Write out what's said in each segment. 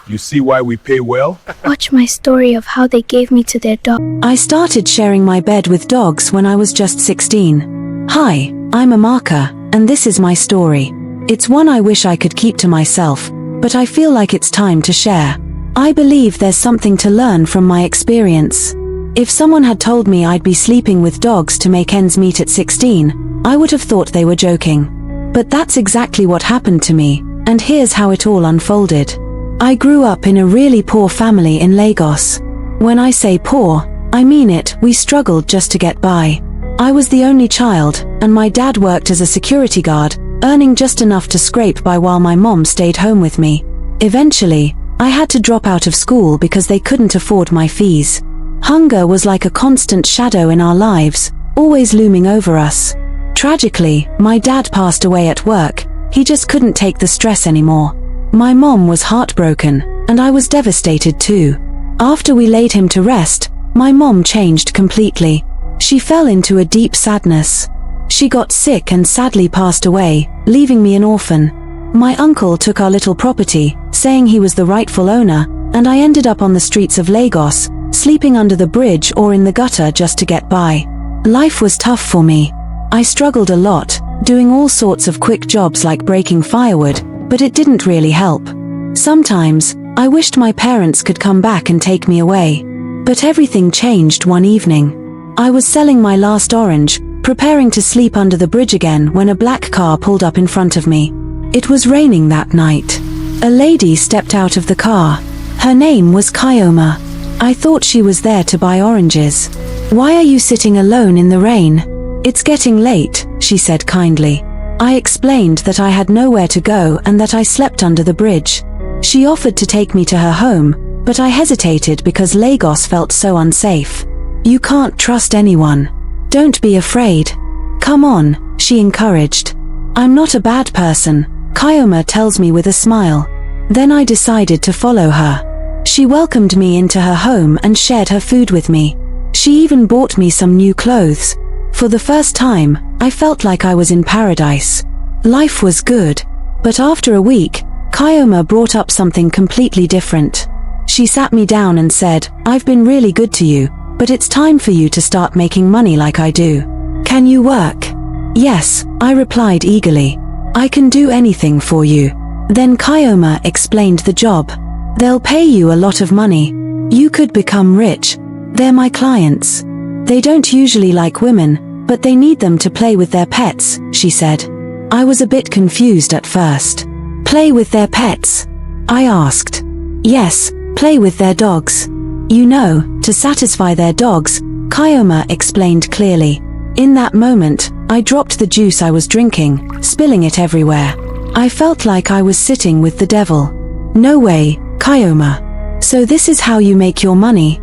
You see why we pay well? Watch my story of how they gave me to their dog. I started sharing my bed with dogs when I was just 16. Hi, I'm Amaka, and this is my story. It's one I wish I could keep to myself, but I feel like it's time to share. I believe there's something to learn from my experience. If someone had told me I'd be sleeping with dogs to make ends meet at 16, I would have thought they were joking. But that's exactly what happened to me, and here's how it all unfolded. I grew up in a really poor family in Lagos. When I say poor, I mean it. We struggled just to get by. I was the only child, and my dad worked as a security guard, earning just enough to scrape by while my mom stayed home with me. Eventually, I had to drop out of school because they couldn't afford my fees. Hunger was like a constant shadow in our lives, always looming over us. Tragically, my dad passed away at work. He just couldn't take the stress anymore. My mom was heartbroken, and I was devastated too. After we laid him to rest, my mom changed completely. She fell into a deep sadness. She got sick and sadly passed away, leaving me an orphan. My uncle took our little property, saying he was the rightful owner, and I ended up on the streets of Lagos, sleeping under the bridge or in the gutter just to get by. Life was tough for me. I struggled a lot, doing all sorts of quick jobs like breaking firewood, but it didn't really help. Sometimes, I wished my parents could come back and take me away. But everything changed one evening. I was selling my last orange, preparing to sleep under the bridge again when a black car pulled up in front of me. It was raining that night. A lady stepped out of the car. Her name was Kyoma. I thought she was there to buy oranges. "Why are you sitting alone in the rain? It's getting late," she said kindly. I explained that I had nowhere to go and that I slept under the bridge. She offered to take me to her home, but I hesitated because Lagos felt so unsafe. "You can't trust anyone. Don't be afraid. Come on," she encouraged. "I'm not a bad person," Kyoma tells me with a smile. Then I decided to follow her. She welcomed me into her home and shared her food with me. She even bought me some new clothes. For the first time, I felt like I was in paradise. Life was good. But after a week, Kyoma brought up something completely different. She sat me down and said, "I've been really good to you, but it's time for you to start making money like I do. Can you work?" "Yes," I replied eagerly. "I can do anything for you." Then Kyoma explained the job. "They'll pay you a lot of money. You could become rich. They're my clients. They don't usually like women, but they need them to play with their pets," she said. I was a bit confused at first. "Play with their pets?" I asked. "Yes, play with their dogs. You know, to satisfy their dogs," Kyoma explained clearly. In that moment, I dropped the juice I was drinking, spilling it everywhere. I felt like I was sitting with the devil. "No way, Kyoma. So this is how you make your money?"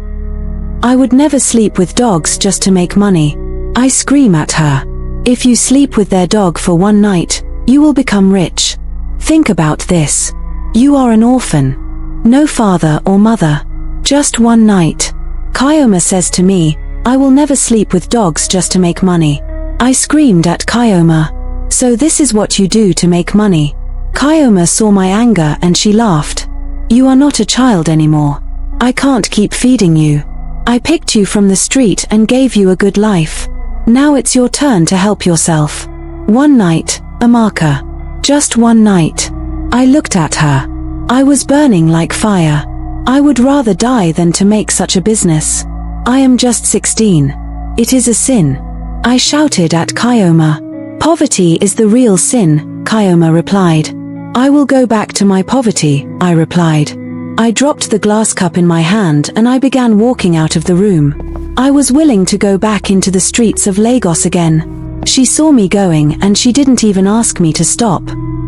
I would never sleep with dogs just to make money. I scream at her. "If you sleep with their dog for one night, you will become rich. Think about this. You are an orphan. No father or mother. Just one night." Kyoma says to me, "I will never sleep with dogs just to make money." I screamed at Kyoma. "So this is what you do to make money?" Kyoma saw my anger and she laughed. "You are not a child anymore. I can't keep feeding you. I picked you from the street and gave you a good life. Now it's your turn to help yourself. One night, Amaka. Just one night." I looked at her. I was burning like fire. I would rather die than to make such a business. "I am just 16. It is a sin," I shouted at Kyoma. "Poverty is the real sin," Kyoma replied. "I will go back to my poverty," I replied. I dropped the glass cup in my hand and I began walking out of the room. I was willing to go back into the streets of Lagos again. She saw me going and she didn't even ask me to stop.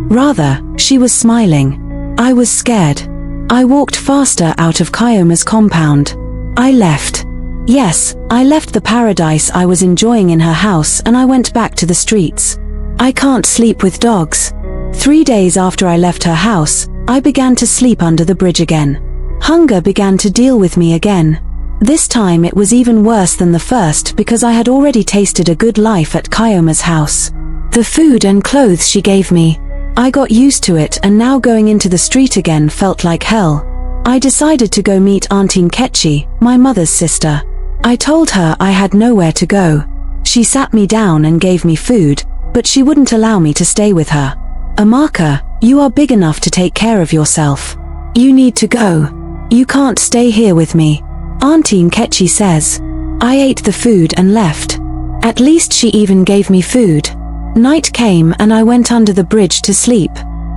Rather, she was smiling. I was scared. I walked faster out of Kyoma's compound. I left. Yes, I left the paradise I was enjoying in her house and I went back to the streets. I can't sleep with dogs. 3 days after I left her house, I began to sleep under the bridge again. Hunger began to deal with me again. This time it was even worse than the first because I had already tasted a good life at Kyoma's house. The food and clothes she gave me. I got used to it and now going into the street again felt like hell. I decided to go meet Auntie Nkechi, my mother's sister. I told her I had nowhere to go. She sat me down and gave me food, but she wouldn't allow me to stay with her. Amaka, you are big enough to take care of yourself. You need to go. You can't stay here with me, Auntie Nkechi says. I ate the food and left. At least she even gave me food. Night came and I went under the bridge to sleep.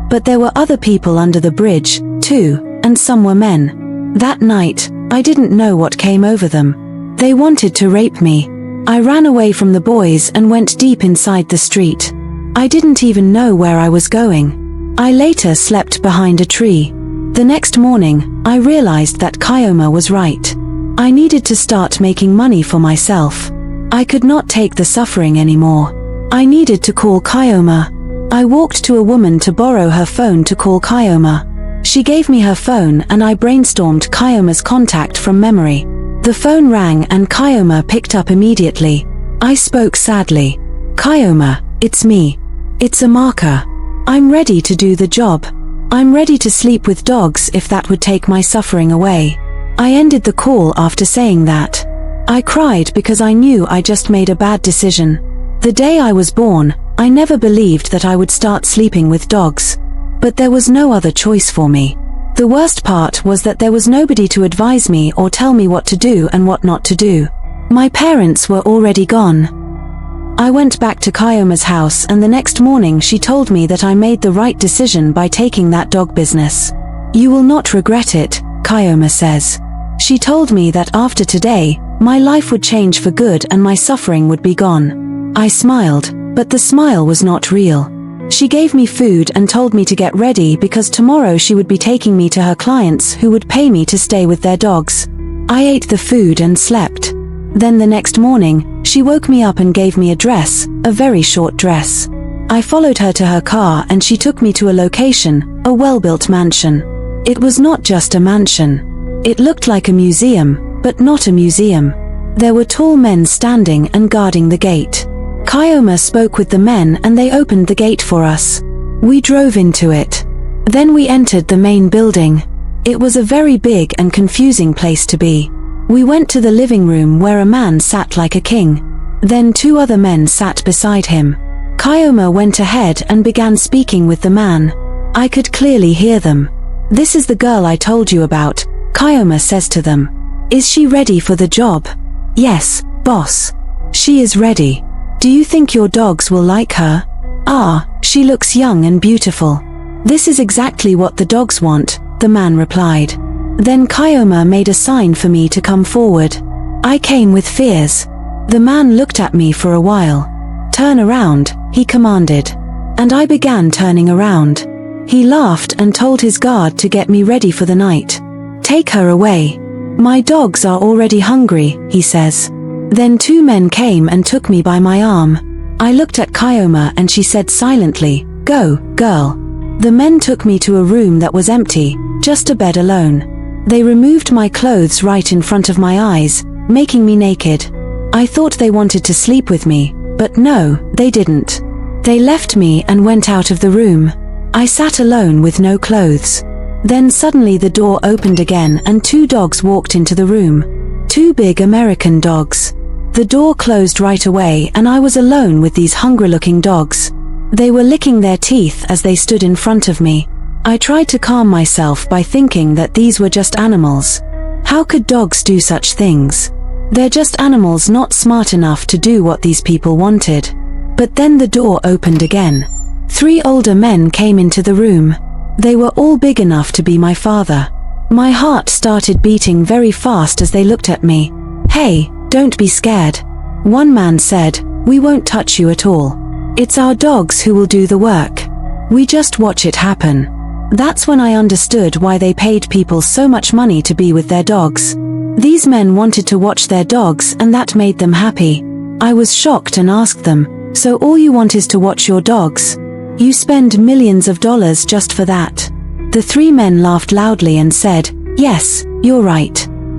But there were other people under the bridge, too, and some were men. That night, I didn't know what came over them. They wanted to rape me. I ran away from the boys and went deep inside the street. I didn't even know where I was going. I later slept behind a tree. The next morning, I realized that Kyoma was right. I needed to start making money for myself. I could not take the suffering anymore. I needed to call Kyoma. I walked to a woman to borrow her phone to call Kyoma. She gave me her phone and I brainstormed Kyoma's contact from memory. The phone rang and Kyoma picked up immediately. I spoke sadly. Kyoma, it's me. It's Amaka. I'm ready to do the job. I'm ready to sleep with dogs if that would take my suffering away. I ended the call after saying that. I cried because I knew I just made a bad decision. The day I was born, I never believed that I would start sleeping with dogs. But there was no other choice for me. The worst part was that there was nobody to advise me or tell me what to do and what not to do. My parents were already gone. I went back to Kyoma's house and the next morning she told me that I made the right decision by taking that dog business. You will not regret it, Kyoma says. She told me that after today, my life would change for good and my suffering would be gone. I smiled, but the smile was not real. She gave me food and told me to get ready because tomorrow she would be taking me to her clients who would pay me to stay with their dogs. I ate the food and slept. Then the next morning, she woke me up and gave me a dress, a very short dress. I followed her to her car and she took me to a location, a well-built mansion. It was not just a mansion. It looked like a museum, but not a museum. There were tall men standing and guarding the gate. Kyoma spoke with the men and they opened the gate for us. We drove into it. Then we entered the main building. It was a very big and confusing place to be. We went to the living room where a man sat like a king. Then two other men sat beside him. Kyoma went ahead and began speaking with the man. I could clearly hear them. This is the girl I told you about, Kyoma says to them. Is she ready for the job? Yes, boss. She is ready. Do you think your dogs will like her? Ah, she looks young and beautiful. This is exactly what the dogs want, the man replied. Then Kyoma made a sign for me to come forward. I came with fears. The man looked at me for a while. Turn around, he commanded. And I began turning around. He laughed and told his guard to get me ready for the night. Take her away. My dogs are already hungry, he says. Then two men came and took me by my arm. I looked at Kyoma and she said silently, "Go, girl." The men took me to a room that was empty, just a bed alone. They removed my clothes right in front of my eyes, making me naked. I thought they wanted to sleep with me, but no, they didn't. They left me and went out of the room. I sat alone with no clothes. Then suddenly the door opened again and two dogs walked into the room. Two big American dogs. The door closed right away and I was alone with these hungry-looking dogs. They were licking their teeth as they stood in front of me. I tried to calm myself by thinking that these were just animals. How could dogs do such things? They're just animals not smart enough to do what these people wanted. But then the door opened again. Three older men came into the room. They were all big enough to be my father. My heart started beating very fast as they looked at me. Hey, don't be scared. One man said, "We won't touch you at all. It's our dogs who will do the work. We just watch it happen." That's when I understood why they paid people so much money to be with their dogs. These men wanted to watch their dogs and that made them happy. I was shocked and asked them, "So all you want is to watch your dogs? You spend millions of dollars just for that?" The three men laughed loudly and said, "Yes, you're right.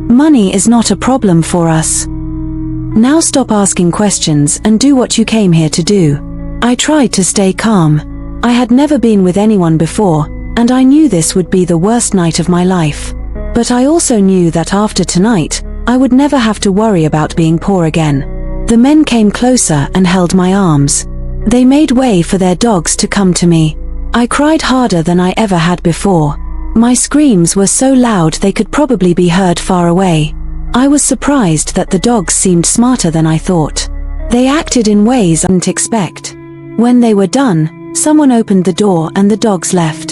Money is not a problem for us. Now stop asking questions and do what you came here to do." I tried to stay calm. I had never been with anyone before, and I knew this would be the worst night of my life. But I also knew that after tonight, I would never have to worry about being poor again. The men came closer and held my arms. They made way for their dogs to come to me. I cried harder than I ever had before. My screams were so loud they could probably be heard far away. I was surprised that the dogs seemed smarter than I thought. They acted in ways I didn't expect. When they were done, someone opened the door and the dogs left.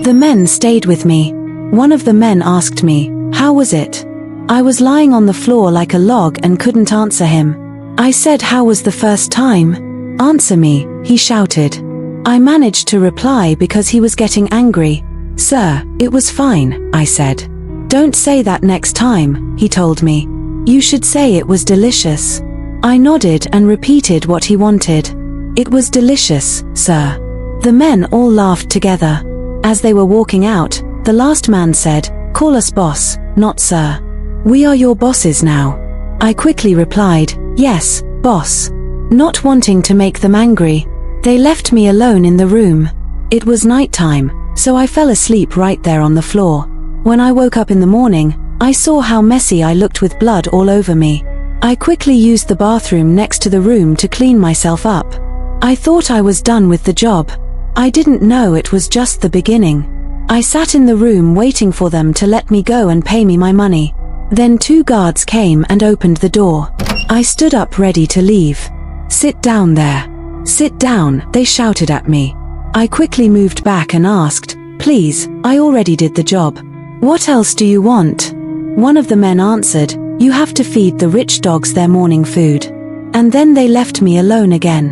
The men stayed with me. One of the men asked me, "How was it?" I was lying on the floor like a log and couldn't answer him. I said, "How was the first time?" "Answer me," he shouted. I managed to reply because he was getting angry. "Sir, it was fine," I said. "Don't say that next time," he told me. "You should say it was delicious." I nodded and repeated what he wanted. "It was delicious, sir." The men all laughed together. As they were walking out, the last man said, "Call us boss, not sir. We are your bosses now." I quickly replied, "Yes, boss." Not wanting to make them angry, they left me alone in the room. It was nighttime, so I fell asleep right there on the floor. When I woke up in the morning, I saw how messy I looked with blood all over me. I quickly used the bathroom next to the room to clean myself up. I thought I was done with the job. I didn't know it was just the beginning. I sat in the room waiting for them to let me go and pay me my money. Then 2 guards came and opened the door. I stood up ready to leave. "Sit down there. Sit down," they shouted at me. I quickly moved back and asked, "Please, I already did the job. What else do you want?" One of the men answered, "You have to feed the rich dogs their morning food." And then they left me alone again.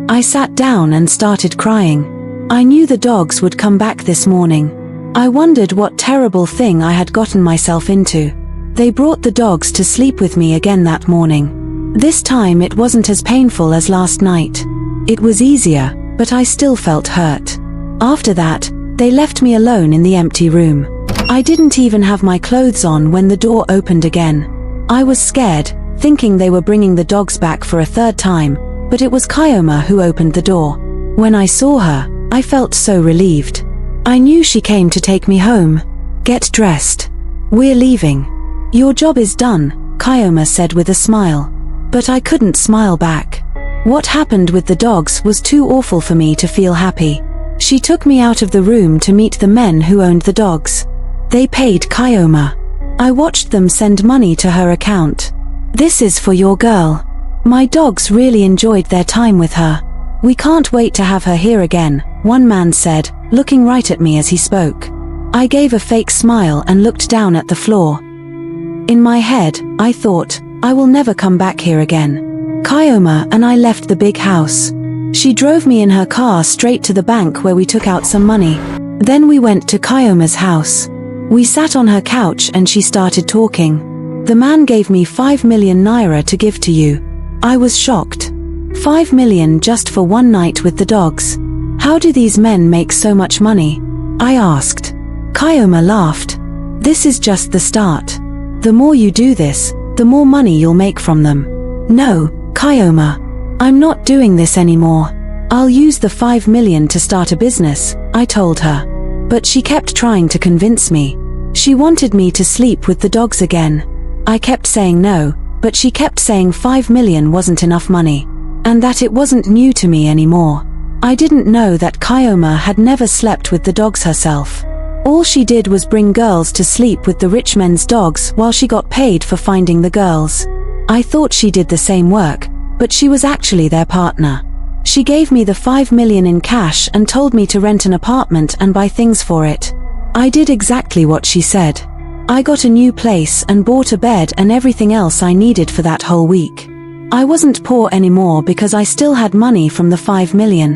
I sat down and started crying. I knew the dogs would come back this morning. I wondered what terrible thing I had gotten myself into. They brought the dogs to sleep with me again that morning. This time it wasn't as painful as last night. It was easier, but I still felt hurt. After that, they left me alone in the empty room. I didn't even have my clothes on when the door opened again. I was scared, thinking they were bringing the dogs back for a 3rd time, but it was Kyoma who opened the door. When I saw her, I felt so relieved. I knew she came to take me home. "Get dressed. We're leaving." "Your job is done," Kyoma said with a smile. But I couldn't smile back. What happened with the dogs was too awful for me to feel happy. She took me out of the room to meet the men who owned the dogs. They paid Kyoma. I watched them send money to her account. "This is for your girl. My dogs really enjoyed their time with her. We can't wait to have her here again," one man said, looking right at me as he spoke. I gave a fake smile and looked down at the floor. In my head, I thought, I will never come back here again. Kyoma and I left the big house. She drove me in her car straight to the bank where we took out some money. Then we went to Kyoma's house. We sat on her couch and she started talking. "The man gave me 5 million naira to give to you." I was shocked. 5 million just for one night with the dogs. "How do these men make so much money?" I asked. Kyoma laughed. "This is just the start. The more you do this, the more money you'll make from them." "No, Kyoma. I'm not doing this anymore. I'll use the 5 million to start a business," I told her. But she kept trying to convince me. She wanted me to sleep with the dogs again. I kept saying no, but she kept saying 5 million wasn't enough money, and that it wasn't new to me anymore. I didn't know that Kyoma had never slept with the dogs herself. All she did was bring girls to sleep with the rich men's dogs while she got paid for finding the girls. I thought she did the same work, but she was actually their partner. She gave me the 5 million in cash and told me to rent an apartment and buy things for it. I did exactly what she said. I got a new place and bought a bed and everything else I needed for that whole week. I wasn't poor anymore because I still had money from the 5 million.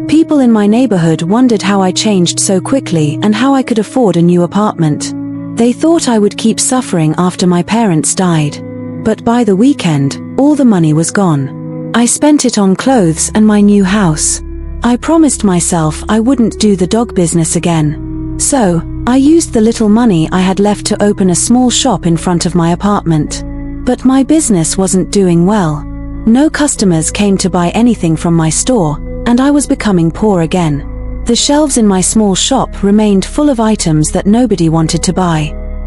People in my neighborhood wondered how I changed so quickly and how I could afford a new apartment. They thought I would keep suffering after my parents died. But by the weekend, all the money was gone. I spent it on clothes and my new house. I promised myself I wouldn't do the dog business again. So, I used the little money I had left to open a small shop in front of my apartment. But my business wasn't doing well. No customers came to buy anything from my store, and I was becoming poor again. The shelves in my small shop remained full of items that nobody wanted to buy.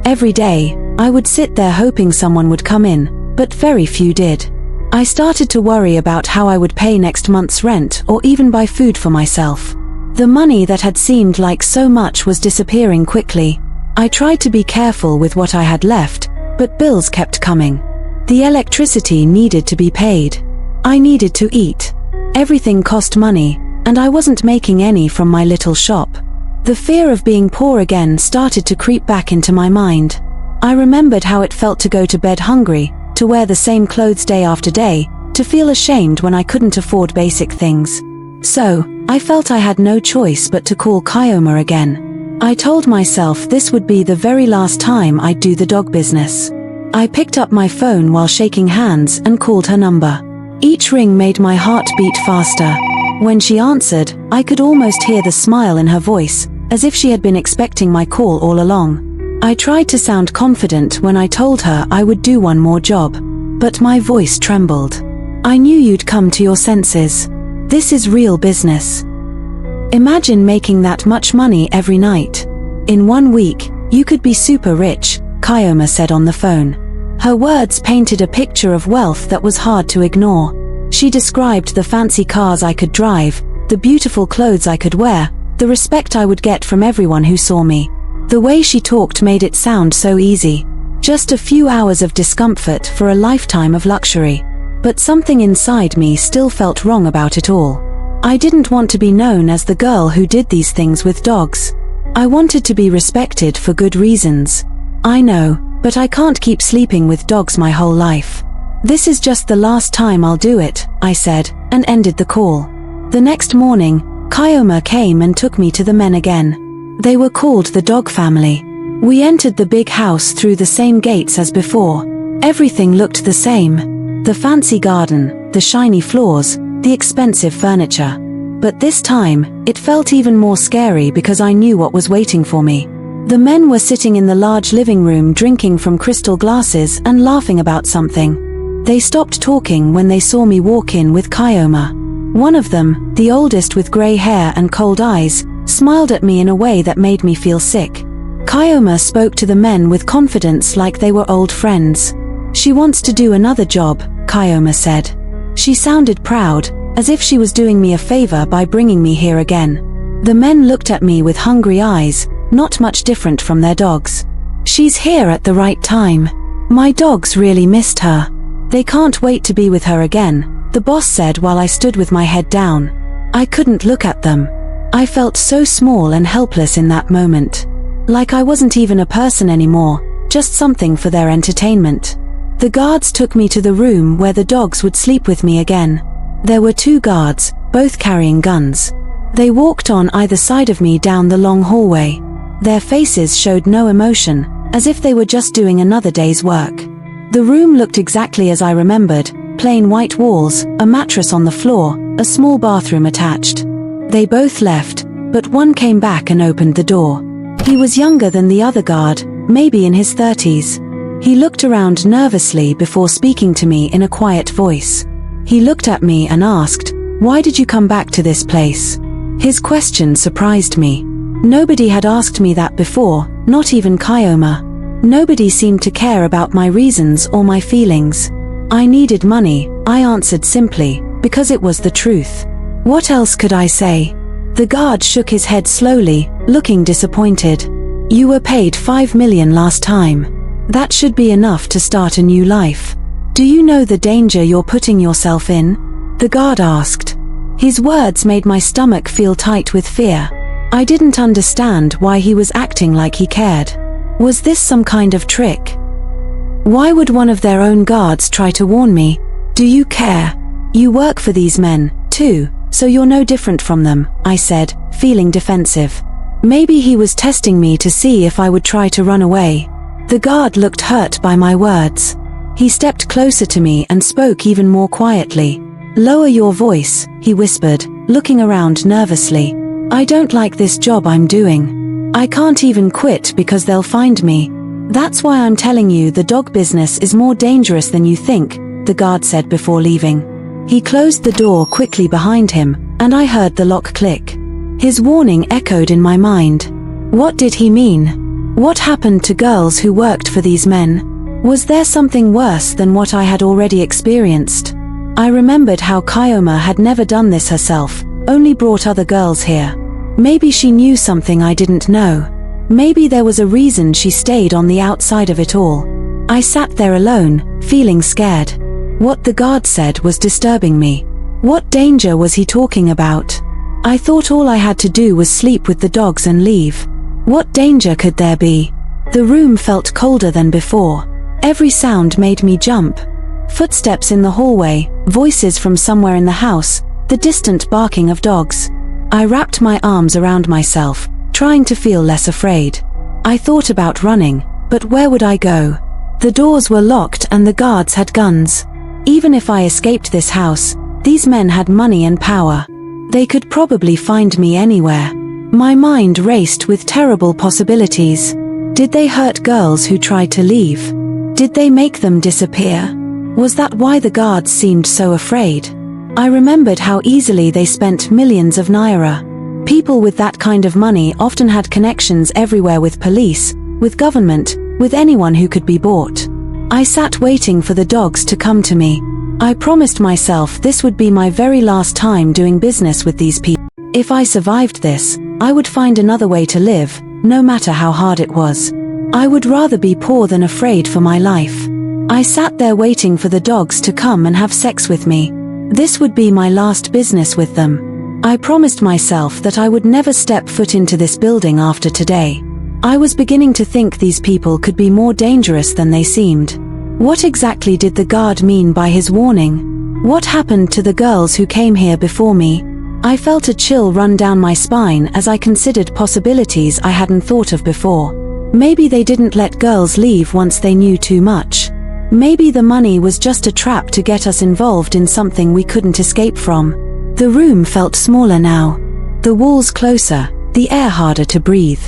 Every day, I would sit there hoping someone would come in, but very few did. I started to worry about how I would pay next month's rent or even buy food for myself. The money that had seemed like so much was disappearing quickly. I tried to be careful with what I had left, but bills kept coming. The electricity needed to be paid. I needed to eat. Everything cost money, and I wasn't making any from my little shop. The fear of being poor again started to creep back into my mind. I remembered how it felt to go to bed hungry, to wear the same clothes day after day, to feel ashamed when I couldn't afford basic things. So, I felt I had no choice but to call Kyoma again. I told myself this would be the very last time I'd do the dog business. I picked up my phone while shaking hands and called her number. Each ring made my heart beat faster. When she answered, I could almost hear the smile in her voice, as if she had been expecting my call all along. I tried to sound confident when I told her I would do one more job, but my voice trembled. I knew you'd come to your senses. This is real business. Imagine making that much money every night. In 1 week, you could be super rich, Kyoma said on the phone. Her words painted a picture of wealth that was hard to ignore. She described the fancy cars I could drive, the beautiful clothes I could wear, the respect I would get from everyone who saw me. The way she talked made it sound so easy. Just a few hours of discomfort for a lifetime of luxury. But something inside me still felt wrong about it all. I didn't want to be known as the girl who did these things with dogs. I wanted to be respected for good reasons. I know, but I can't keep sleeping with dogs my whole life. This is just the last time I'll do it, I said, and ended the call. The next morning, Kyoma came and took me to the men again. They were called the dog family. We entered the big house through the same gates as before. Everything looked the same. The fancy garden, the shiny floors, the expensive furniture. But this time, it felt even more scary because I knew what was waiting for me. The men were sitting in the large living room drinking from crystal glasses and laughing about something. They stopped talking when they saw me walk in with Kyoma. One of them, the oldest with grey hair and cold eyes, smiled at me in a way that made me feel sick. Kyoma spoke to the men with confidence like they were old friends. She wants to do another job, Kyoma said. She sounded proud, as if she was doing me a favor by bringing me here again. The men looked at me with hungry eyes, not much different from their dogs. She's here at the right time. My dogs really missed her. They can't wait to be with her again, the boss said while I stood with my head down. I couldn't look at them. I felt so small and helpless in that moment. Like I wasn't even a person anymore, just something for their entertainment. The guards took me to the room where the dogs would sleep with me again. There were 2 guards, both carrying guns. They walked on either side of me down the long hallway. Their faces showed no emotion, as if they were just doing another day's work. The room looked exactly as I remembered, plain white walls, a mattress on the floor, a small bathroom attached. They both left, but one came back and opened the door. He was younger than the other guard, maybe in his 30s. He looked around nervously before speaking to me in a quiet voice. He looked at me and asked, "Why did you come back to this place?" His question surprised me. Nobody had asked me that before, not even Kyoma. Nobody seemed to care about my reasons or my feelings. I needed money, I answered simply, because it was the truth. What else could I say? The guard shook his head slowly, looking disappointed. "You were paid 5 million last time. That should be enough to start a new life. Do you know the danger you're putting yourself in?" The guard asked. His words made my stomach feel tight with fear. I didn't understand why he was acting like he cared. Was this some kind of trick? Why would one of their own guards try to warn me? "Do you care? You work for these men, too, so you're no different from them," I said, feeling defensive. Maybe he was testing me to see if I would try to run away. The guard looked hurt by my words. He stepped closer to me and spoke even more quietly. "Lower your voice," he whispered, looking around nervously. "I don't like this job I'm doing. I can't even quit because they'll find me. That's why I'm telling you the dog business is more dangerous than you think," the guard said before leaving. He closed the door quickly behind him, and I heard the lock click. His warning echoed in my mind. What did he mean? What happened to girls who worked for these men? Was there something worse than what I had already experienced? I remembered how Kyoma had never done this herself, only brought other girls here. Maybe she knew something I didn't know. Maybe there was a reason she stayed on the outside of it all. I sat there alone, feeling scared. What the guard said was disturbing me. What danger was he talking about? I thought all I had to do was sleep with the dogs and leave. What danger could there be? The room felt colder than before. Every sound made me jump. Footsteps in the hallway, voices from somewhere in the house, the distant barking of dogs. I wrapped my arms around myself, trying to feel less afraid. I thought about running, but where would I go? The doors were locked and the guards had guns. Even if I escaped this house, these men had money and power. They could probably find me anywhere. My mind raced with terrible possibilities. Did they hurt girls who tried to leave? Did they make them disappear? Was that why the guards seemed so afraid? I remembered how easily they spent millions of naira. People with that kind of money often had connections everywhere with police, with government, with anyone who could be bought. I sat waiting for the dogs to come to me. I promised myself this would be my very last time doing business with these people. If I survived this, I would find another way to live, no matter how hard it was. I would rather be poor than afraid for my life. I sat there waiting for the dogs to come and have sex with me. This would be my last business with them. I promised myself that I would never step foot into this building after today. I was beginning to think these people could be more dangerous than they seemed. What exactly did the guard mean by his warning? What happened to the girls who came here before me? I felt a chill run down my spine as I considered possibilities I hadn't thought of before. Maybe they didn't let girls leave once they knew too much. Maybe the money was just a trap to get us involved in something we couldn't escape from. The room felt smaller now. The walls closer, the air harder to breathe.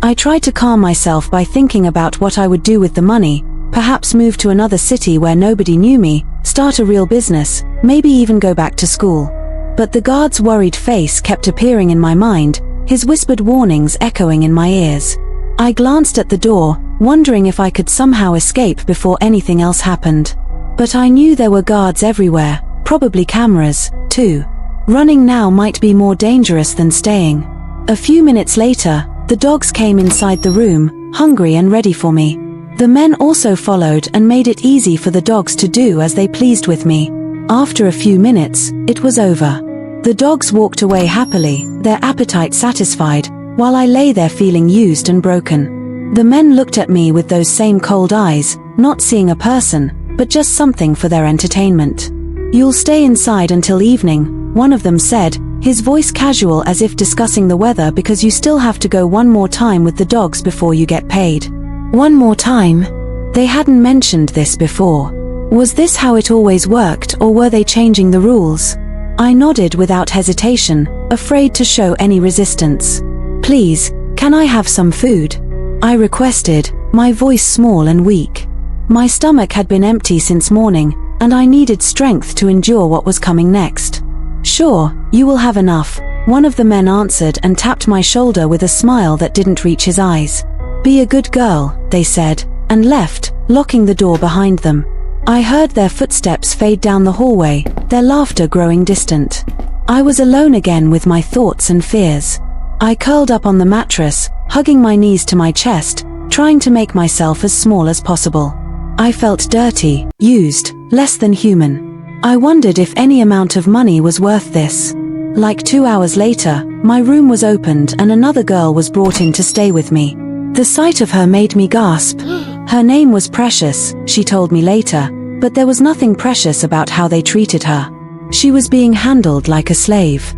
I tried to calm myself by thinking about what I would do with the money, perhaps move to another city where nobody knew me, start a real business, maybe even go back to school. But the guard's worried face kept appearing in my mind, his whispered warnings echoing in my ears. I glanced at the door, wondering if I could somehow escape before anything else happened. But I knew there were guards everywhere, probably cameras, too. Running now might be more dangerous than staying. A few minutes later, the dogs came inside the room, hungry and ready for me. The men also followed and made it easy for the dogs to do as they pleased with me. After a few minutes, it was over. The dogs walked away happily, their appetite satisfied, while I lay there feeling used and broken. The men looked at me with those same cold eyes, not seeing a person, but just something for their entertainment. "You'll stay inside until evening," one of them said, his voice casual as if discussing the weather, "because you still have to go one more time with the dogs before you get paid." One more time? They hadn't mentioned this before. Was this how it always worked, or were they changing the rules? I nodded without hesitation, afraid to show any resistance. "Please, can I have some food?" I requested, my voice small and weak. My stomach had been empty since morning, and I needed strength to endure what was coming next. "Sure, you will have enough," one of the men answered and tapped my shoulder with a smile that didn't reach his eyes. "Be a good girl," they said, and left, locking the door behind them. I heard their footsteps fade down the hallway, their laughter growing distant. I was alone again with my thoughts and fears. I curled up on the mattress, hugging my knees to my chest, trying to make myself as small as possible. I felt dirty, used, less than human. I wondered if any amount of money was worth this. Like 2 hours later, my room was opened and another girl was brought in to stay with me. The sight of her made me gasp. Her name was Precious, she told me later, but there was nothing precious about how they treated her. She was being handled like a slave.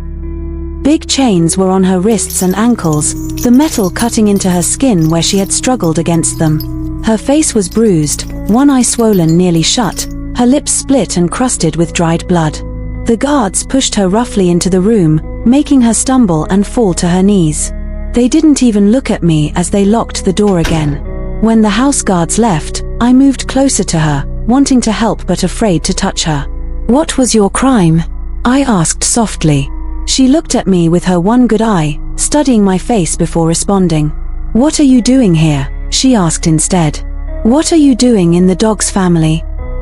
Big chains were on her wrists and ankles, the metal cutting into her skin where she had struggled against them. Her face was bruised, one eye swollen nearly shut, her lips split and crusted with dried blood. The guards pushed her roughly into the room, making her stumble and fall to her knees. They didn't even look at me as they locked the door again. When the house guards left, I moved closer to her, wanting to help but afraid to touch her. "What was your crime?" I asked softly. She looked at me with her one good eye, studying my face before responding. "What are you doing here?" she asked instead. "What are you doing in the dog's family?"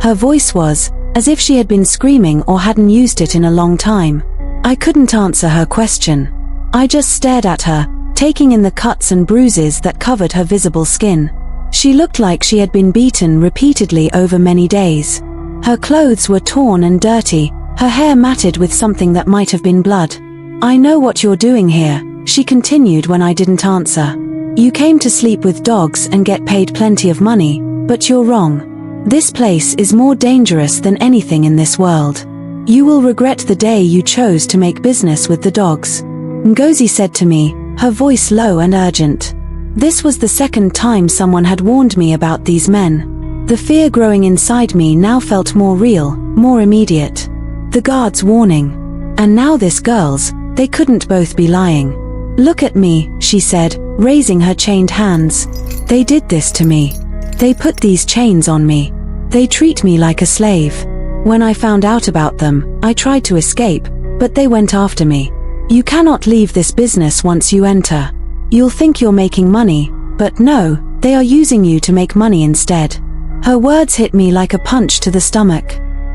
Her voice was as if she had been screaming or hadn't used it in a long time. I couldn't answer her question. I just stared at her, taking in the cuts and bruises that covered her visible skin. She looked like she had been beaten repeatedly over many days. Her clothes were torn and dirty, her hair matted with something that might have been blood. "I know what you're doing here," she continued when I didn't answer. "You came to sleep with dogs and get paid plenty of money, but you're wrong. This place is more dangerous than anything in this world. You will regret the day you chose to make business with the dogs," Ngozi said to me, her voice low and urgent. This was the second time someone had warned me about these men. The fear growing inside me now felt more real, more immediate. The guard's warning. And now this girl's, they couldn't both be lying. "Look at me," she said, raising her chained hands. "They did this to me. They put these chains on me. They treat me like a slave. When I found out about them, I tried to escape, but they went after me. You cannot leave this business once you enter. You'll think you're making money, but no, they are using you to make money instead." Her words hit me like a punch to the stomach.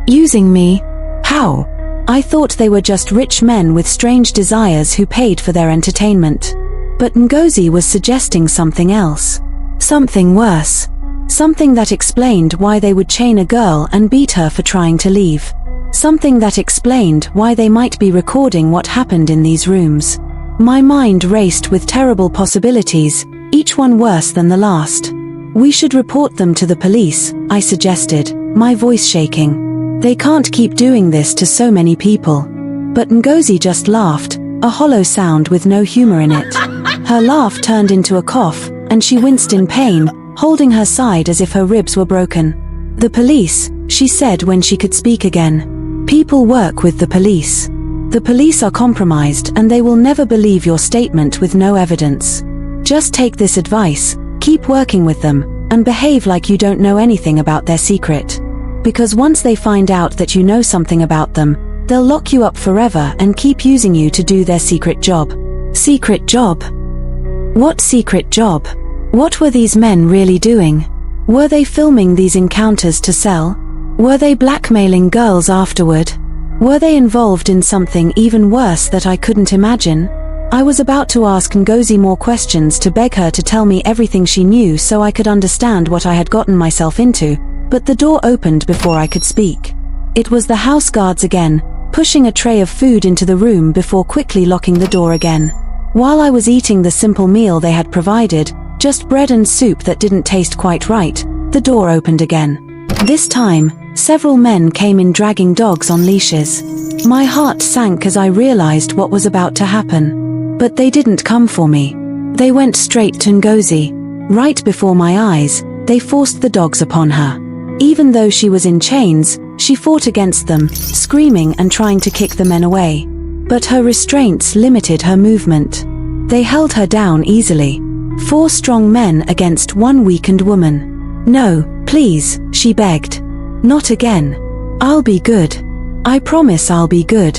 Using me? How? I thought they were just rich men with strange desires who paid for their entertainment. But Ngozi was suggesting something else. Something worse. Something that explained why they would chain a girl and beat her for trying to leave. Something that explained why they might be recording what happened in these rooms. My mind raced with terrible possibilities, each one worse than the last. "We should report them to the police," I suggested, my voice shaking. "They can't keep doing this to so many people." But Ngozi just laughed, a hollow sound with no humor in it. Her laugh turned into a cough, and she winced in pain, holding her side as if her ribs were broken. "The police," she said when she could speak again. "People work with the police. The police are compromised and they will never believe your statement with no evidence. Just take this advice, keep working with them, and behave like you don't know anything about their secret. Because once they find out that you know something about them, they'll lock you up forever and keep using you to do their secret job." Secret job? What secret job? What were these men really doing? Were they filming these encounters to sell? Were they blackmailing girls afterward? Were they involved in something even worse that I couldn't imagine? I was about to ask Ngozi more questions to beg her to tell me everything she knew so I could understand what I had gotten myself into, but the door opened before I could speak. It was the house guards again, pushing a tray of food into the room before quickly locking the door again. While I was eating the simple meal they had provided, just bread and soup that didn't taste quite right, the door opened again. This time, several men came in dragging dogs on leashes. My heart sank as I realized what was about to happen. But they didn't come for me. They went straight to Ngozi. Right before my eyes, they forced the dogs upon her. Even though she was in chains, she fought against them, screaming and trying to kick the men away. But her restraints limited her movement. They held her down easily. 4 strong men against 1 weakened woman. "No, please," she begged. "Not again. I'll be good. I promise I'll be good."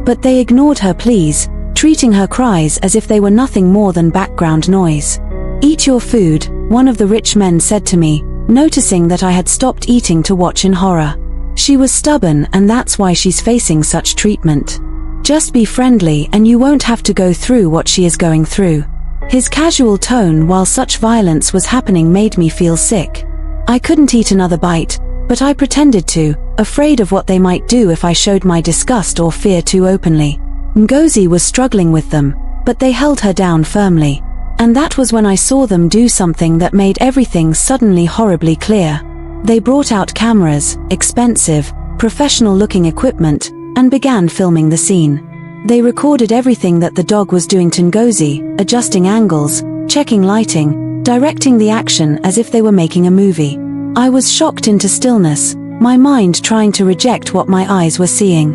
But they ignored her pleas, treating her cries as if they were nothing more than background noise. "Eat your food," one of the rich men said to me, noticing that I had stopped eating to watch in horror. She was stubborn and that's why she's facing such treatment. "Just be friendly and you won't have to go through what she is going through." His casual tone while such violence was happening made me feel sick. I couldn't eat another bite, but I pretended to, afraid of what they might do if I showed my disgust or fear too openly. Ngozi was struggling with them, but they held her down firmly. And that was when I saw them do something that made everything suddenly horribly clear. They brought out cameras, expensive, professional-looking equipment, and began filming the scene. They recorded everything that the dog was doing to Ngozi, adjusting angles, checking lighting, directing the action as if they were making a movie. I was shocked into stillness, my mind trying to reject what my eyes were seeing.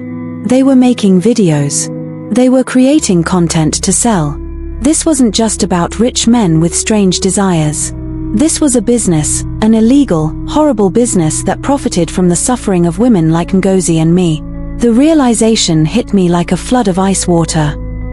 They were making videos. They were creating content to sell. This wasn't just about rich men with strange desires. This was a business, an illegal, horrible business that profited from the suffering of women like Ngozi and me. The realization hit me like a flood of ice water.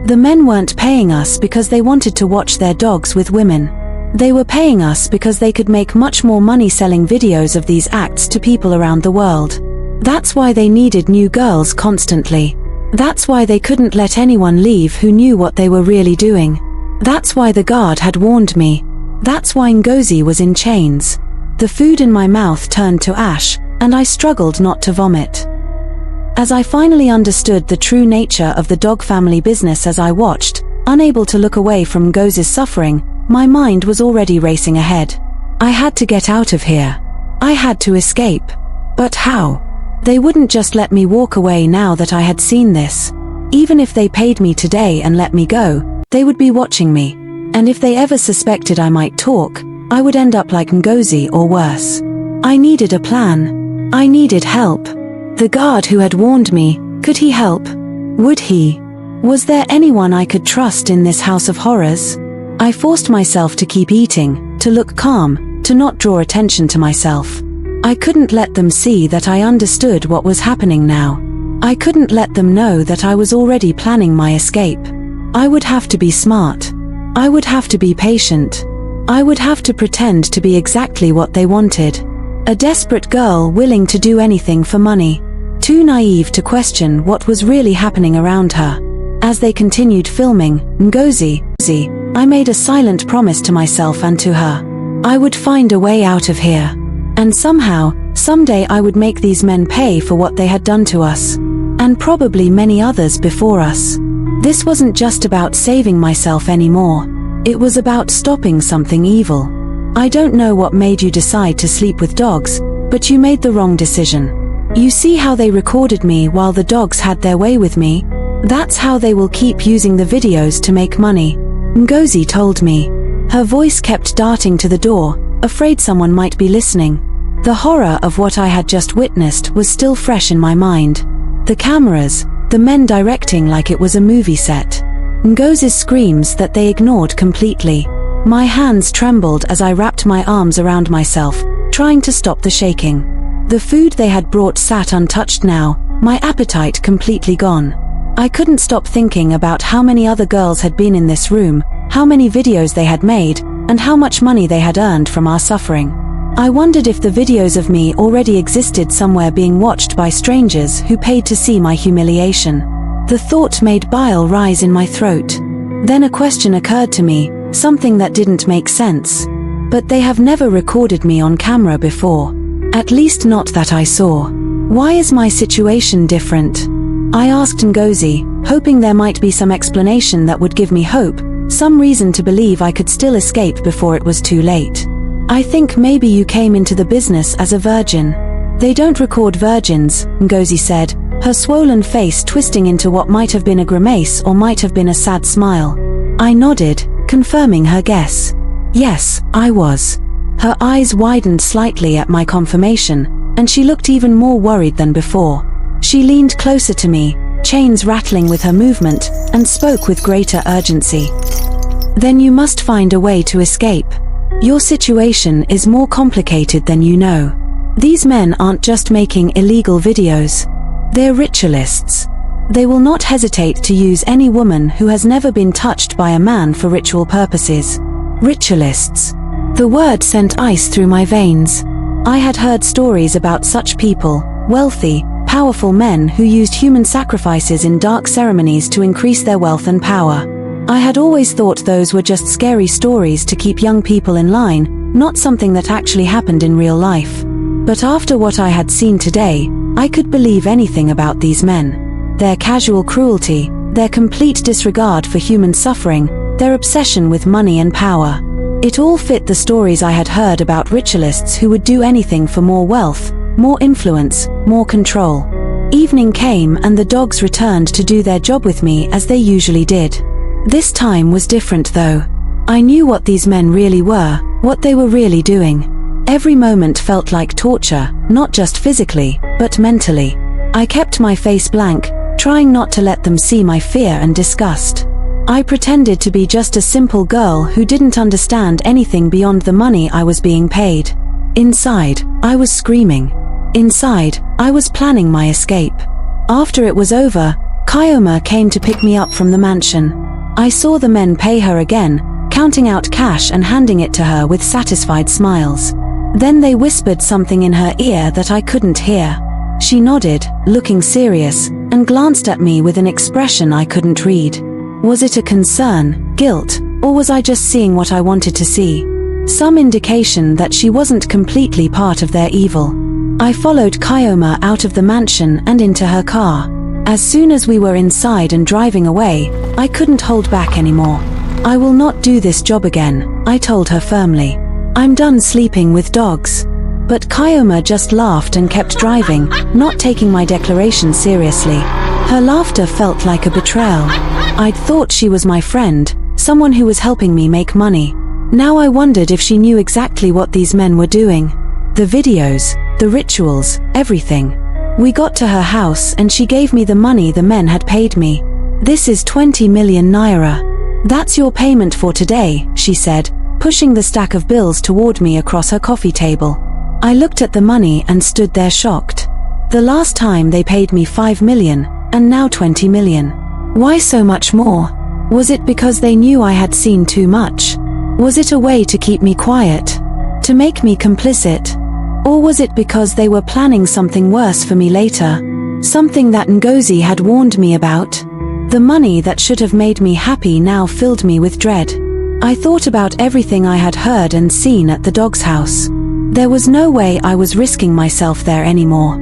The men weren't paying us because they wanted to watch their dogs with women. They were paying us because they could make much more money selling videos of these acts to people around the world. That's why they needed new girls constantly. That's why they couldn't let anyone leave who knew what they were really doing. That's why the guard had warned me. That's why Ngozi was in chains. The food in my mouth turned to ash, and I struggled not to vomit. As I finally understood the true nature of the dog family business as I watched, unable to look away from Ngozi's suffering, my mind was already racing ahead. I had to get out of here. I had to escape. But how? They wouldn't just let me walk away now that I had seen this. Even if they paid me today and let me go, they would be watching me. And if they ever suspected I might talk, I would end up like Ngozi or worse. I needed a plan. I needed help. The guard who had warned me, could he help? Would he? Was there anyone I could trust in this house of horrors? I forced myself to keep eating, to look calm, to not draw attention to myself. I couldn't let them see that I understood what was happening now. I couldn't let them know that I was already planning my escape. I would have to be smart. I would have to be patient. I would have to pretend to be exactly what they wanted. A desperate girl willing to do anything for money. Too naive to question what was really happening around her. As they continued filming, Ngozi, I made a silent promise to myself and to her. I would find a way out of here. And somehow, someday I would make these men pay for what they had done to us. And probably many others before us. This wasn't just about saving myself anymore. It was about stopping something evil. I don't know what made you decide to sleep with dogs, but you made the wrong decision. You see how they recorded me while the dogs had their way with me? That's how they will keep using the videos to make money. Ngozi told me. Her voice kept darting to the door, afraid someone might be listening. The horror of what I had just witnessed was still fresh in my mind. The cameras, the men directing like it was a movie set. Ngozi's screams that they ignored completely. My hands trembled as I wrapped my arms around myself, trying to stop the shaking. The food they had brought sat untouched now, my appetite completely gone. I couldn't stop thinking about how many other girls had been in this room, how many videos they had made, and how much money they had earned from our suffering. I wondered if the videos of me already existed somewhere being watched by strangers who paid to see my humiliation. The thought made bile rise in my throat. Then a question occurred to me, something that didn't make sense. But they have never recorded me on camera before. At least not that I saw. Why is my situation different? I asked Ngozi, hoping there might be some explanation that would give me hope, some reason to believe I could still escape before it was too late. I think maybe you came into the business as a virgin. They don't record virgins, Ngozi said, her swollen face twisting into what might have been a grimace or might have been a sad smile. I nodded, confirming her guess. Yes, I was. Her eyes widened slightly at my confirmation, and she looked even more worried than before. She leaned closer to me, chains rattling with her movement, and spoke with greater urgency. Then you must find a way to escape. Your situation is more complicated than you know. These men aren't just making illegal videos. They're ritualists. They will not hesitate to use any woman who has never been touched by a man for ritual purposes. Ritualists. The word sent ice through my veins. I had heard stories about such people, wealthy, powerful men who used human sacrifices in dark ceremonies to increase their wealth and power. I had always thought those were just scary stories to keep young people in line, not something that actually happened in real life. But after what I had seen today, I could believe anything about these men. Their casual cruelty, their complete disregard for human suffering, their obsession with money and power. It all fit the stories I had heard about ritualists who would do anything for more wealth, more influence, more control. Evening came and the dogs returned to do their job with me as they usually did. This time was different though. I knew what these men really were, what they were really doing. Every moment felt like torture, not just physically, but mentally. I kept my face blank, trying not to let them see my fear and disgust. I pretended to be just a simple girl who didn't understand anything beyond the money I was being paid. Inside, I was screaming. Inside, I was planning my escape. After it was over, Kyoma came to pick me up from the mansion. I saw the men pay her again, counting out cash and handing it to her with satisfied smiles. Then they whispered something in her ear that I couldn't hear. She nodded, looking serious, and glanced at me with an expression I couldn't read. Was it a concern, guilt, or was I just seeing what I wanted to see? Some indication that she wasn't completely part of their evil. I followed Kyoma out of the mansion and into her car. As soon as we were inside and driving away, I couldn't hold back anymore. I will not do this job again, I told her firmly. I'm done sleeping with dogs. But Kyoma just laughed and kept driving, not taking my declaration seriously. Her laughter felt like a betrayal. I'd thought she was my friend, someone who was helping me make money. Now I wondered if she knew exactly what these men were doing. The videos, the rituals, everything. We got to her house and she gave me the money the men had paid me. This is 20 million naira. That's your payment for today, she said, pushing the stack of bills toward me across her coffee table. I looked at the money and stood there shocked. The last time they paid me 5 million, and now 20 million. Why so much more? Was it because they knew I had seen too much? Was it a way to keep me quiet? To make me complicit? Or was it because they were planning something worse for me later? Something that Ngozi had warned me about? The money that should have made me happy now filled me with dread. I thought about everything I had heard and seen at the dog's house. There was no way I was risking myself there anymore.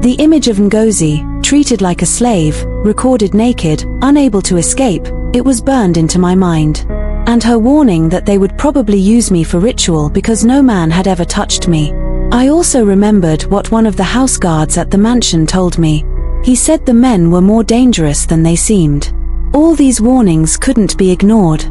The image of Ngozi, treated like a slave, recorded naked, unable to escape, it was burned into my mind. And her warning that they would probably use me for ritual because no man had ever touched me. I also remembered what one of the house guards at the mansion told me. He said the men were more dangerous than they seemed. All these warnings couldn't be ignored.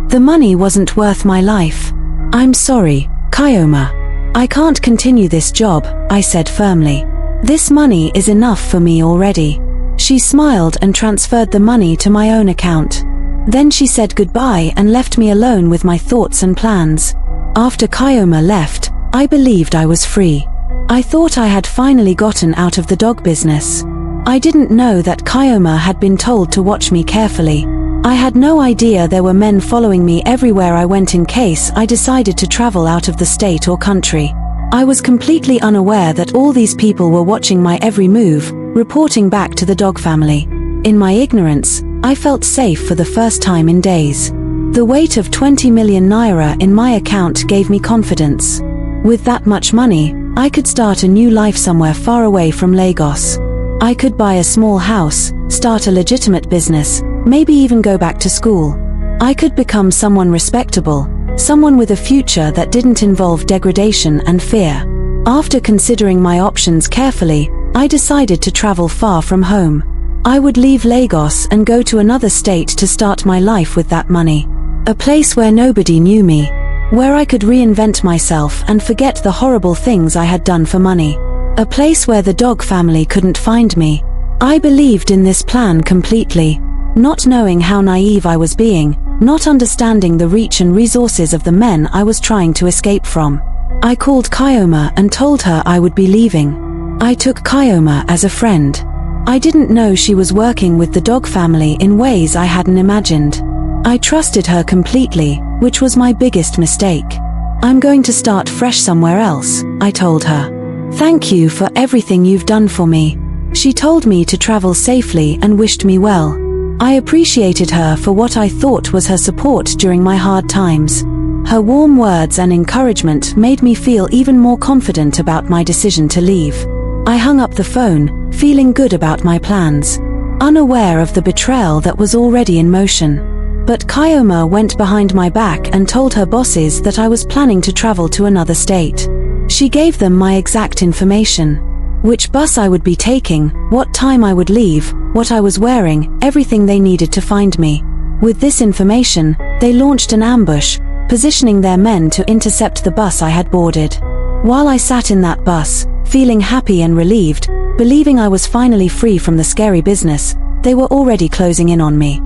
The money wasn't worth my life. I'm sorry, Kyoma. I can't continue this job, I said firmly. This money is enough for me already. She smiled and transferred the money to my own account. Then she said goodbye and left me alone with my thoughts and plans. After Kyoma left, I believed I was free. I thought I had finally gotten out of the dog business. I didn't know that Kyoma had been told to watch me carefully. I had no idea there were men following me everywhere I went in case I decided to travel out of the state or country. I was completely unaware that all these people were watching my every move, reporting back to the dog family. In my ignorance, I felt safe for the first time in days. The weight of 20 million naira in my account gave me confidence. With that much money, I could start a new life somewhere far away from Lagos. I could buy a small house, start a legitimate business, maybe even go back to school. I could become someone respectable, someone with a future that didn't involve degradation and fear. After considering my options carefully, I decided to travel far from home. I would leave Lagos and go to another state to start my life with that money. A place where nobody knew me, where I could reinvent myself and forget the horrible things I had done for money. A place where the dog family couldn't find me. I believed in this plan completely. Not knowing how naive I was being, not understanding the reach and resources of the men I was trying to escape from. I called Kyoma and told her I would be leaving. I took Kyoma as a friend. I didn't know she was working with the dog family in ways I hadn't imagined. I trusted her completely, which was my biggest mistake. I'm going to start fresh somewhere else, I told her. Thank you for everything you've done for me. She told me to travel safely and wished me well. I appreciated her for what I thought was her support during my hard times. Her warm words and encouragement made me feel even more confident about my decision to leave. I hung up the phone, feeling good about my plans, unaware of the betrayal that was already in motion. But Kyoma went behind my back and told her bosses that I was planning to travel to another state. She gave them my exact information. Which bus I would be taking, what time I would leave, what I was wearing, everything they needed to find me. With this information, they launched an ambush, positioning their men to intercept the bus I had boarded. While I sat in that bus, feeling happy and relieved, believing I was finally free from the scary business, they were already closing in on me.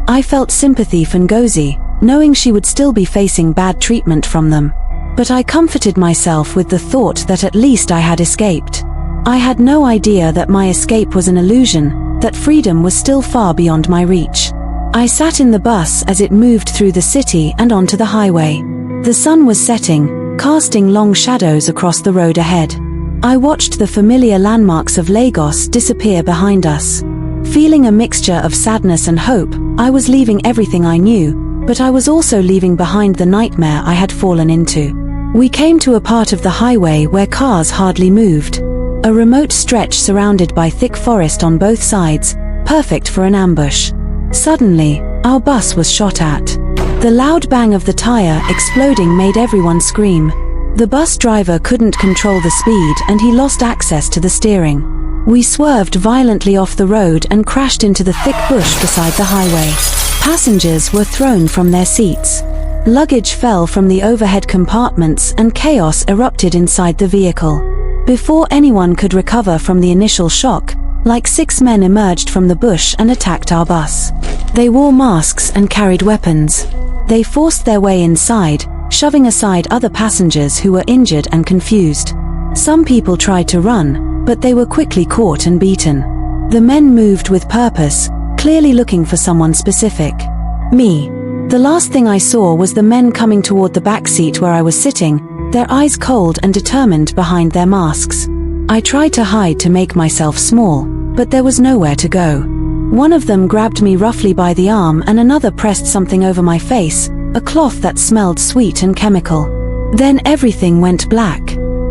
I felt sympathy for Ngozi, knowing she would still be facing bad treatment from them. But I comforted myself with the thought that at least I had escaped. I had no idea that my escape was an illusion, that freedom was still far beyond my reach. I sat in the bus as it moved through the city and onto the highway. The sun was setting, casting long shadows across the road ahead. I watched the familiar landmarks of Lagos disappear behind us. Feeling a mixture of sadness and hope, I was leaving everything I knew, but I was also leaving behind the nightmare I had fallen into. We came to a part of the highway where cars hardly moved. A remote stretch surrounded by thick forest on both sides, perfect for an ambush. Suddenly, our bus was shot at. The loud bang of the tire exploding made everyone scream. The bus driver couldn't control the speed and he lost access to the steering. We swerved violently off the road and crashed into the thick bush beside the highway. Passengers were thrown from their seats. Luggage fell from the overhead compartments and chaos erupted inside the vehicle. Before anyone could recover from the initial shock, like 6 men emerged from the bush and attacked our bus. They wore masks and carried weapons. They forced their way inside, shoving aside other passengers who were injured and confused. Some people tried to run, but they were quickly caught and beaten. The men moved with purpose, clearly looking for someone specific. Me. The last thing I saw was the men coming toward the back seat where I was sitting, their eyes cold and determined behind their masks. I tried to hide to make myself small, but there was nowhere to go. One of them grabbed me roughly by the arm and another pressed something over my face, a cloth that smelled sweet and chemical. Then everything went black.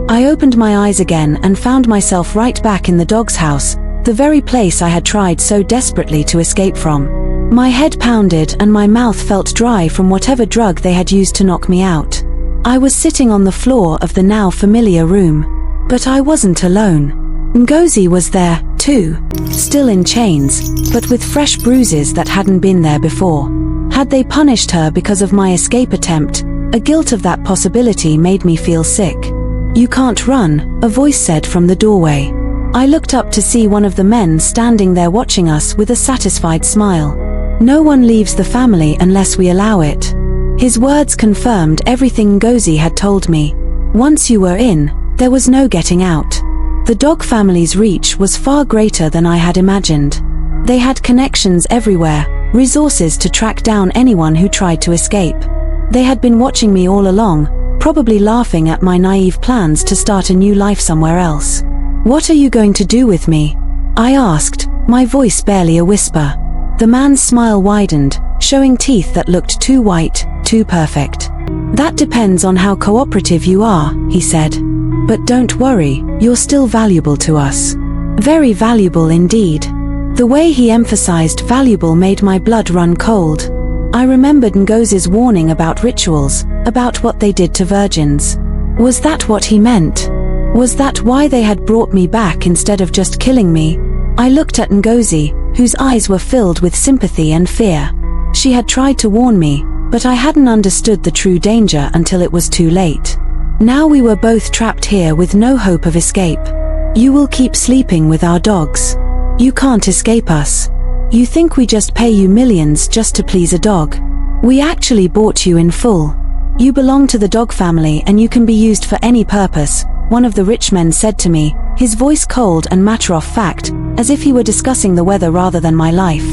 I opened my eyes again and found myself right back in the dog's house, the very place I had tried so desperately to escape from. My head pounded and my mouth felt dry from whatever drug they had used to knock me out. I was sitting on the floor of the now familiar room. But I wasn't alone. Ngozi was there, too, still in chains, but with fresh bruises that hadn't been there before. Had they punished her because of my escape attempt, a guilt of that possibility made me feel sick. "You can't run," a voice said from the doorway. I looked up to see one of the men standing there watching us with a satisfied smile. "No one leaves the family unless we allow it." His words confirmed everything Ngozi had told me. Once you were in, there was no getting out. The dog family's reach was far greater than I had imagined. They had connections everywhere, resources to track down anyone who tried to escape. They had been watching me all along, probably laughing at my naive plans to start a new life somewhere else. "What are you going to do with me?" I asked, my voice barely a whisper. The man's smile widened, showing teeth that looked too white, too perfect. "That depends on how cooperative you are," he said. "But don't worry, you're still valuable to us." Very valuable indeed. The way he emphasized valuable made my blood run cold. I remembered Ngozi's warning about rituals, about what they did to virgins. Was that what he meant? Was that why they had brought me back instead of just killing me? I looked at Ngozi, whose eyes were filled with sympathy and fear. She had tried to warn me, but I hadn't understood the true danger until it was too late. Now we were both trapped here with no hope of escape. "You will keep sleeping with our dogs. You can't escape us. You think we just pay you millions just to please a dog. We actually bought you in full. You belong to the dog family and you can be used for any purpose," one of the rich men said to me, his voice cold and matter-of-fact, as if he were discussing the weather rather than my life.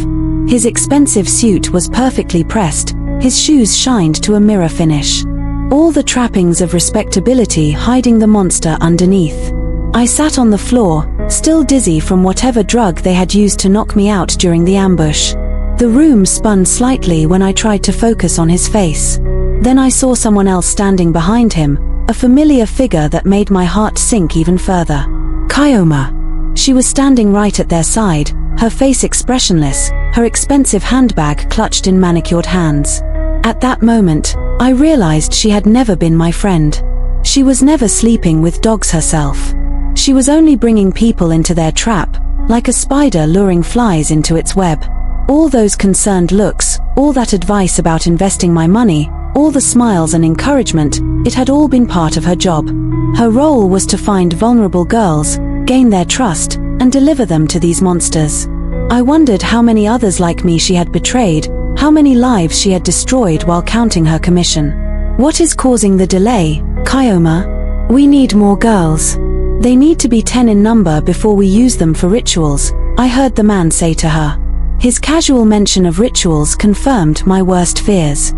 His expensive suit was perfectly pressed, his shoes shined to a mirror finish. All the trappings of respectability hiding the monster underneath. I sat on the floor, still dizzy from whatever drug they had used to knock me out during the ambush. The room spun slightly when I tried to focus on his face. Then I saw someone else standing behind him, a familiar figure that made my heart sink even further. Kyoma. She was standing right at their side, her face expressionless, her expensive handbag clutched in manicured hands. At that moment, I realized she had never been my friend. She was never sleeping with dogs herself. She was only bringing people into their trap, like a spider luring flies into its web. All those concerned looks, all that advice about investing my money, all the smiles and encouragement, it had all been part of her job. Her role was to find vulnerable girls, gain their trust, and deliver them to these monsters. I wondered how many others like me she had betrayed, how many lives she had destroyed while counting her commission. "What is causing the delay, Kyoma? We need more girls. They need to be 10 in number before we use them for rituals," I heard the man say to her. His casual mention of rituals confirmed my worst fears.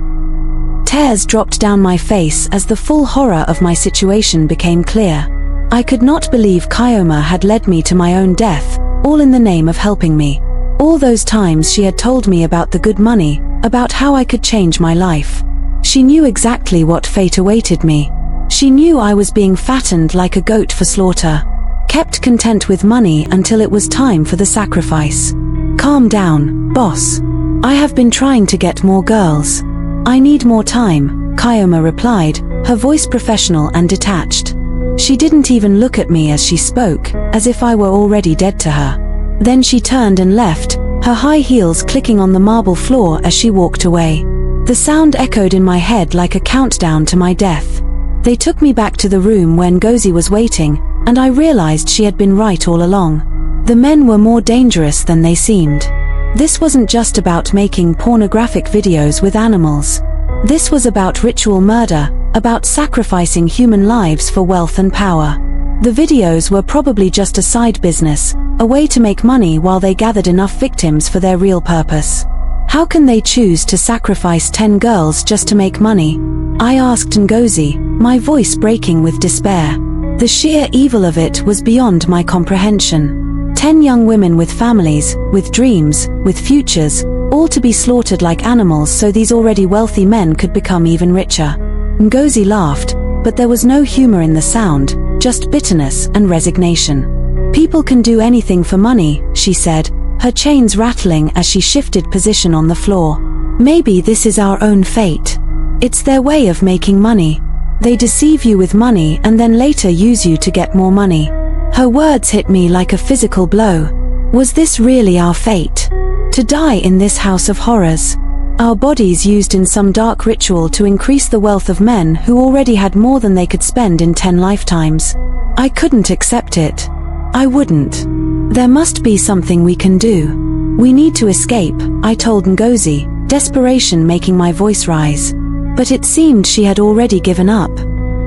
Tears dropped down my face as the full horror of my situation became clear. I could not believe Kyoma had led me to my own death, all in the name of helping me. All those times she had told me about the good money, about how I could change my life. She knew exactly what fate awaited me. She knew I was being fattened like a goat for slaughter, kept content with money until it was time for the sacrifice. Calm down, boss. I have been trying to get more girls. I need more time, Kyoma replied, her voice professional and detached. She didn't even look at me as she spoke, as if I were already dead to her. Then she turned and left, her high heels clicking on the marble floor as she walked away. The sound echoed in my head like a countdown to my death. They took me back to the room where Ngozi was waiting, and I realized she had been right all along. The men were more dangerous than they seemed. This wasn't just about making pornographic videos with animals. This was about ritual murder, about sacrificing human lives for wealth and power. The videos were probably just a side business, a way to make money while they gathered enough victims for their real purpose. How can they choose to sacrifice 10 girls just to make money? I asked Ngozi, my voice breaking with despair. The sheer evil of it was beyond my comprehension. 10 young women with families, with dreams, with futures, all to be slaughtered like animals so these already wealthy men could become even richer. Ngozi laughed, but there was no humor in the sound, just bitterness and resignation. People can do anything for money, she said, her chains rattling as she shifted position on the floor. Maybe this is our own fate. It's their way of making money. They deceive you with money and then later use you to get more money. Her words hit me like a physical blow. Was this really our fate? To die in this house of horrors? Our bodies used in some dark ritual to increase the wealth of men who already had more than they could spend in 10 lifetimes. I couldn't accept it. I wouldn't. There must be something we can do. We need to escape, I told Ngozi, desperation making my voice rise. But it seemed she had already given up.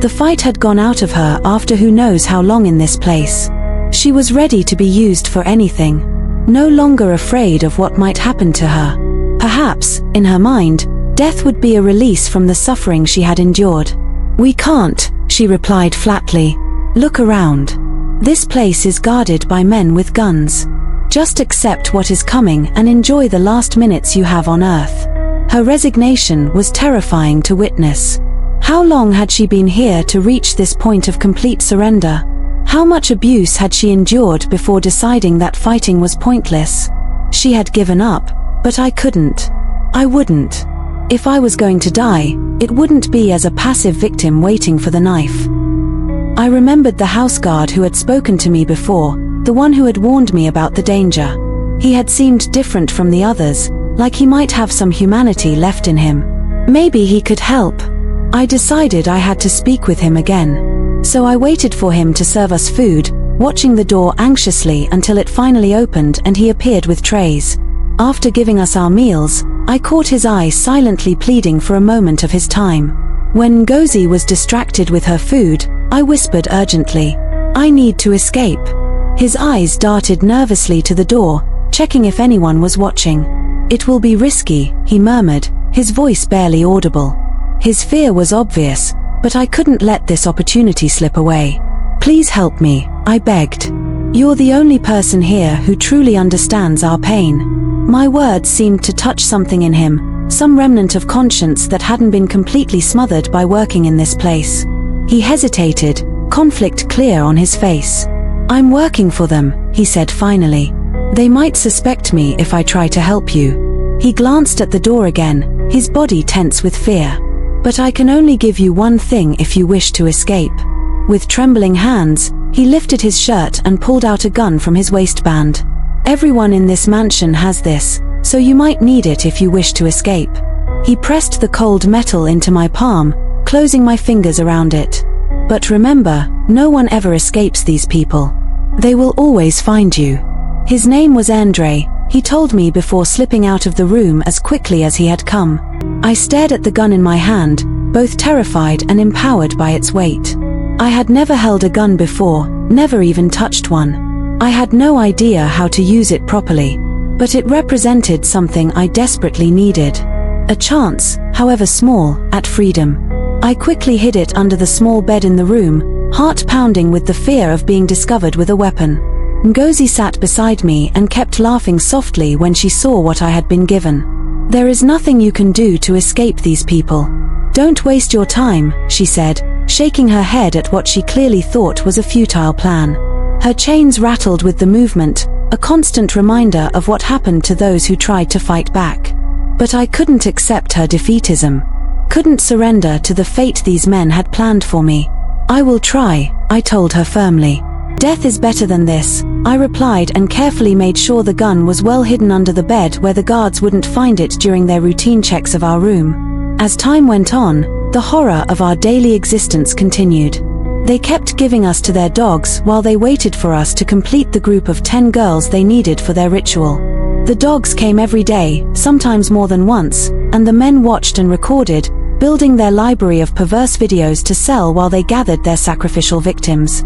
The fight had gone out of her after who knows how long in this place. She was ready to be used for anything, no longer afraid of what might happen to her. Perhaps, in her mind, death would be a release from the suffering she had endured. We can't, she replied flatly. Look around. This place is guarded by men with guns. Just accept what is coming and enjoy the last minutes you have on Earth. Her resignation was terrifying to witness. How long had she been here to reach this point of complete surrender? How much abuse had she endured before deciding that fighting was pointless? She had given up, but I couldn't. I wouldn't. If I was going to die, it wouldn't be as a passive victim waiting for the knife. I remembered the house guard who had spoken to me before, the one who had warned me about the danger. He had seemed different from the others, like he might have some humanity left in him. Maybe he could help. I decided I had to speak with him again. So I waited for him to serve us food, watching the door anxiously until it finally opened and he appeared with trays. After giving us our meals, I caught his eye silently pleading for a moment of his time. When Ngozi was distracted with her food, I whispered urgently, I need to escape. His eyes darted nervously to the door, checking if anyone was watching. It will be risky, he murmured, his voice barely audible. His fear was obvious, but I couldn't let this opportunity slip away. Please help me, I begged. You're the only person here who truly understands our pain. My words seemed to touch something in him, some remnant of conscience that hadn't been completely smothered by working in this place. He hesitated, conflict clear on his face. I'm working for them, he said finally. They might suspect me if I try to help you. He glanced at the door again, his body tense with fear. But I can only give you one thing if you wish to escape. With trembling hands, he lifted his shirt and pulled out a gun from his waistband. Everyone in this mansion has this, so you might need it if you wish to escape. He pressed the cold metal into my palm, closing my fingers around it. But remember, no one ever escapes these people. They will always find you. His name was Andre, he told me before slipping out of the room as quickly as he had come. I stared at the gun in my hand, both terrified and empowered by its weight. I had never held a gun before, never even touched one. I had no idea how to use it properly. But it represented something I desperately needed. A chance, however small, at freedom. I quickly hid it under the small bed in the room, heart pounding with the fear of being discovered with a weapon. Ngozi sat beside me and kept laughing softly when she saw what I had been given. There is nothing you can do to escape these people. Don't waste your time, she said, shaking her head at what she clearly thought was a futile plan. Her chains rattled with the movement, a constant reminder of what happened to those who tried to fight back. But I couldn't accept her defeatism. Couldn't surrender to the fate these men had planned for me. I will try, I told her firmly. Death is better than this, I replied, and carefully made sure the gun was well hidden under the bed where the guards wouldn't find it during their routine checks of our room. As time went on, the horror of our daily existence continued. They kept giving us to their dogs while they waited for us to complete the group of 10 girls they needed for their ritual. The dogs came every day, sometimes more than once, and the men watched and recorded, building their library of perverse videos to sell while they gathered their sacrificial victims.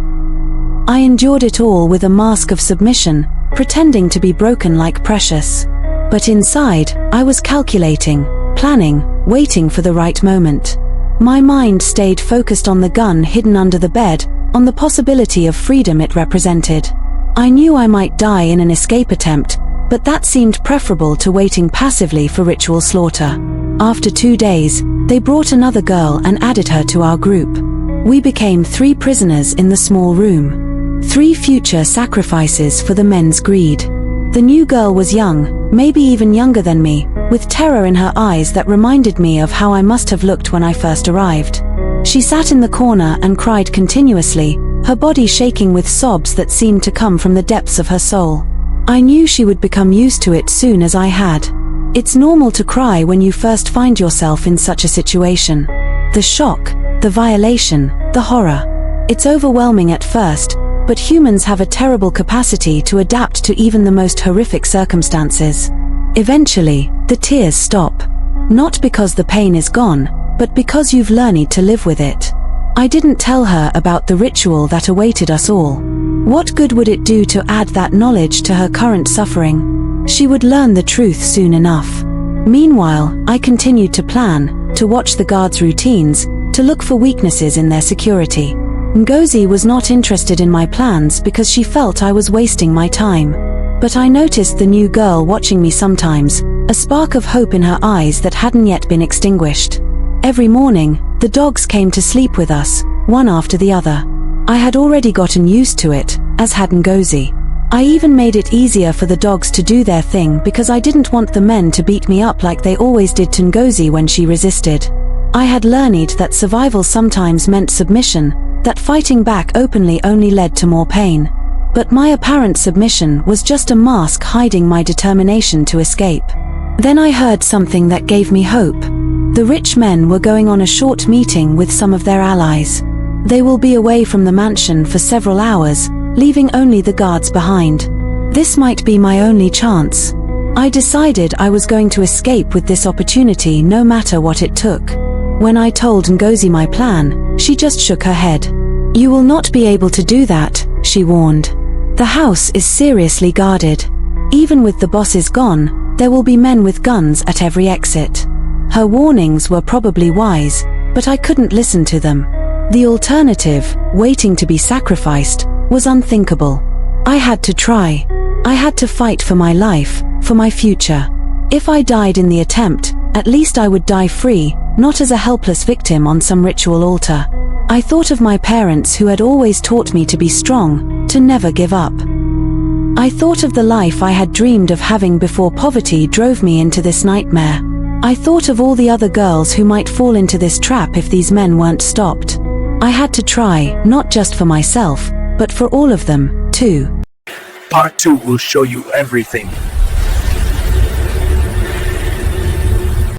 I endured it all with a mask of submission, pretending to be broken like Precious. But inside, I was calculating, planning, waiting for the right moment. My mind stayed focused on the gun hidden under the bed, on the possibility of freedom it represented. I knew I might die in an escape attempt, but that seemed preferable to waiting passively for ritual slaughter. After 2 days, they brought another girl and added her to our group. We became 3 prisoners in the small room. 3 future sacrifices for the men's greed. The new girl was young, maybe even younger than me, with terror in her eyes that reminded me of how I must have looked when I first arrived. She sat in the corner and cried continuously, her body shaking with sobs that seemed to come from the depths of her soul. I knew she would become used to it soon as I had. It's normal to cry when you first find yourself in such a situation. The shock, the violation, the horror. It's overwhelming at first, but humans have a terrible capacity to adapt to even the most horrific circumstances. Eventually, the tears stop. Not because the pain is gone, but because you've learned to live with it. I didn't tell her about the ritual that awaited us all. What good would it do to add that knowledge to her current suffering? She would learn the truth soon enough. Meanwhile, I continued to plan, to watch the guards' routines, to look for weaknesses in their security. Ngozi was not interested in my plans because she felt I was wasting my time. But I noticed the new girl watching me sometimes, a spark of hope in her eyes that hadn't yet been extinguished. Every morning, the dogs came to sleep with us, one after the other. I had already gotten used to it, as had Ngozi. I even made it easier for the dogs to do their thing because I didn't want the men to beat me up like they always did to Ngozi when she resisted. I had learned that survival sometimes meant submission, that fighting back openly only led to more pain. But my apparent submission was just a mask hiding my determination to escape. Then I heard something that gave me hope. The rich men were going on a short meeting with some of their allies. They will be away from the mansion for several hours, leaving only the guards behind. This might be my only chance. I decided I was going to escape with this opportunity no matter what it took. When I told Ngozi my plan, she just shook her head. "You will not be able to do that," she warned. "The house is seriously guarded. Even with the bosses gone, there will be men with guns at every exit." Her warnings were probably wise, but I couldn't listen to them. The alternative, waiting to be sacrificed, was unthinkable. I had to try. I had to fight for my life, for my future. If I died in the attempt, at least I would die free, not as a helpless victim on some ritual altar. I thought of my parents who had always taught me to be strong, to never give up. I thought of the life I had dreamed of having before poverty drove me into this nightmare. I thought of all the other girls who might fall into this trap if these men weren't stopped. I had to try, not just for myself, but for all of them, too. Part 2 will show you everything.